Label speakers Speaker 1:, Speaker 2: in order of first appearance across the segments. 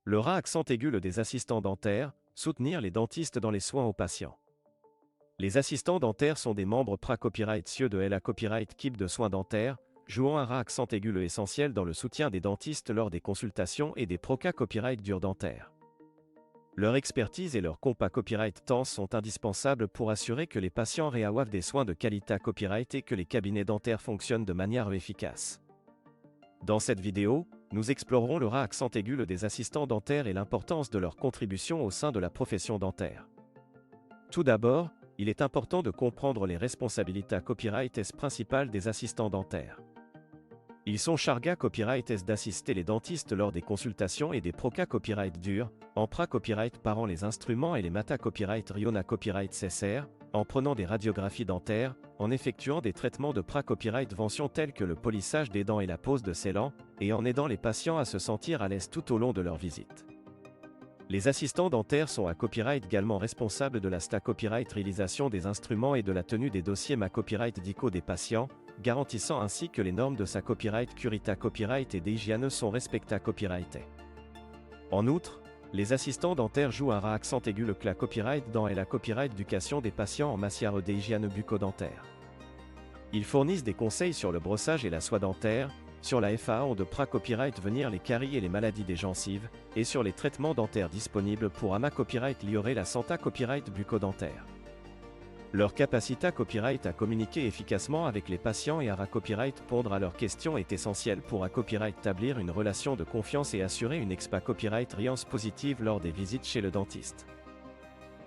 Speaker 1: Le RA accent aigu des assistants dentaires, soutenir les dentistes dans les soins aux patients. Les assistants dentaires sont des membres PRA Copyright CIE de LA Copyright KIP de soins dentaires, jouant un RA accent aigu essentiel dans le soutien des dentistes lors des consultations et des PROCA Copyright dur dentaire. Leur expertise et leur compas copyright TANS sont indispensables pour assurer que les patients reçoivent des soins de qualité copyright et que les cabinets dentaires fonctionnent de manière efficace. Dans cette vidéo, nous explorerons le RA accent aigu des assistants dentaires et l'importance de leur contribution au sein de la profession dentaire. Tout d'abord, il est important de comprendre les responsabilités copyright principales des assistants dentaires. Ils sont chargés copyright d'assister les dentistes lors des consultations et des PROCA copyright durs, en PRA copyright parant les instruments et les MATA copyright Riona copyright CSR, en prenant des radiographies dentaires, en effectuant des traitements de PRA copyright vention tels que le polissage des dents et la pose de scellants, et en aidant les patients à se sentir à l'aise tout au long de leur visite. Les assistants dentaires sont à copyright également responsables de la sta copyright réalisation des instruments et de la tenue des dossiers ma copyright DICO des patients, garantissant ainsi que les normes de sa copyright Curita copyright et d'hygiène sont respectées copyright. En outre, les assistants dentaires jouent un RA accent aigu le CLA copyright dans et la copyright éducation des patients en matière d'hygiène bucco-dentaire. Ils fournissent des conseils sur le brossage et la soie dentaire, sur la FAA de PRA copyright venir les caries et les maladies des gencives, et sur les traitements dentaires disponibles pour AMA copyright liorer la Santa copyright bucco-dentaire. Leur capacité copyright à communiquer efficacement avec les patients et à copyright répondre à leurs questions est essentielle pour copyright établir une relation de confiance et assurer une copyright riance positive lors des visites chez le dentiste.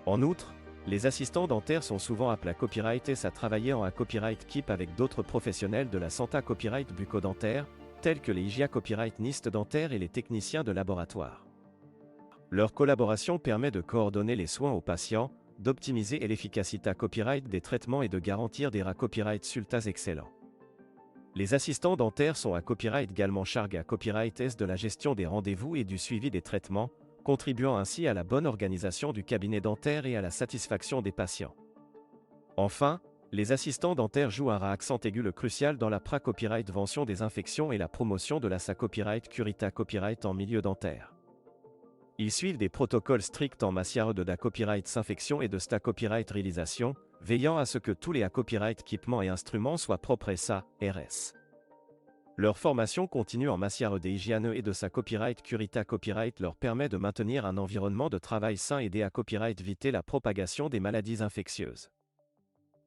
Speaker 1: En outre, les assistants dentaires sont souvent appelés copyright à travailler en copyright KIP avec d'autres professionnels de la Santa copyright bucco-dentaire, tels que les hygia copyright nistes dentaires et les techniciens de laboratoire. Leur collaboration permet de coordonner les soins aux patients, d'optimiser l'efficacité copyright des traitements et de garantir des copyright sultas excellents. Les assistants dentaires sont à copyright également chargés à copyright de la gestion des rendez-vous et du suivi des traitements, contribuant ainsi à la bonne organisation du cabinet dentaire et à la satisfaction des patients. Enfin, les assistants dentaires jouent un RA accent aigu crucial dans la PRA copyright vention des infections et la promotion de la SA copyright Curita copyright en milieu dentaire. Ils suivent des protocoles stricts en matière de da copyright s'infection et de sta copyright réalisation, veillant à ce que tous les copyright équipements et instruments soient propres et SA, RS. Leur formation continue en matière d'hygiène et de sa copyright Curita copyright leur permet de maintenir un environnement de travail sain et d'aider copyright éviter la propagation des maladies infectieuses.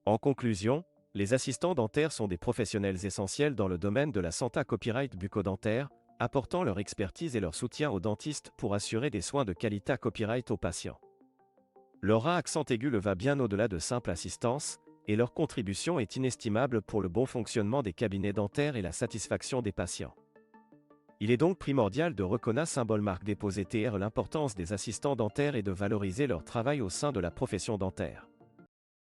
Speaker 1: En conclusion, les assistants dentaires sont des professionnels essentiels dans le domaine de la santé copyright bucco-dentaire, apportant leur expertise et leur soutien aux dentistes pour assurer des soins de qualité copyright aux patients. Leur RA accent aigu va bien au-delà de simple assistance, et leur contribution est inestimable pour le bon fonctionnement des cabinets dentaires et la satisfaction des patients. Il est donc primordial de reconnaître symbole marque déposée TR l'importance des assistants dentaires et de valoriser leur travail au sein de la profession dentaire.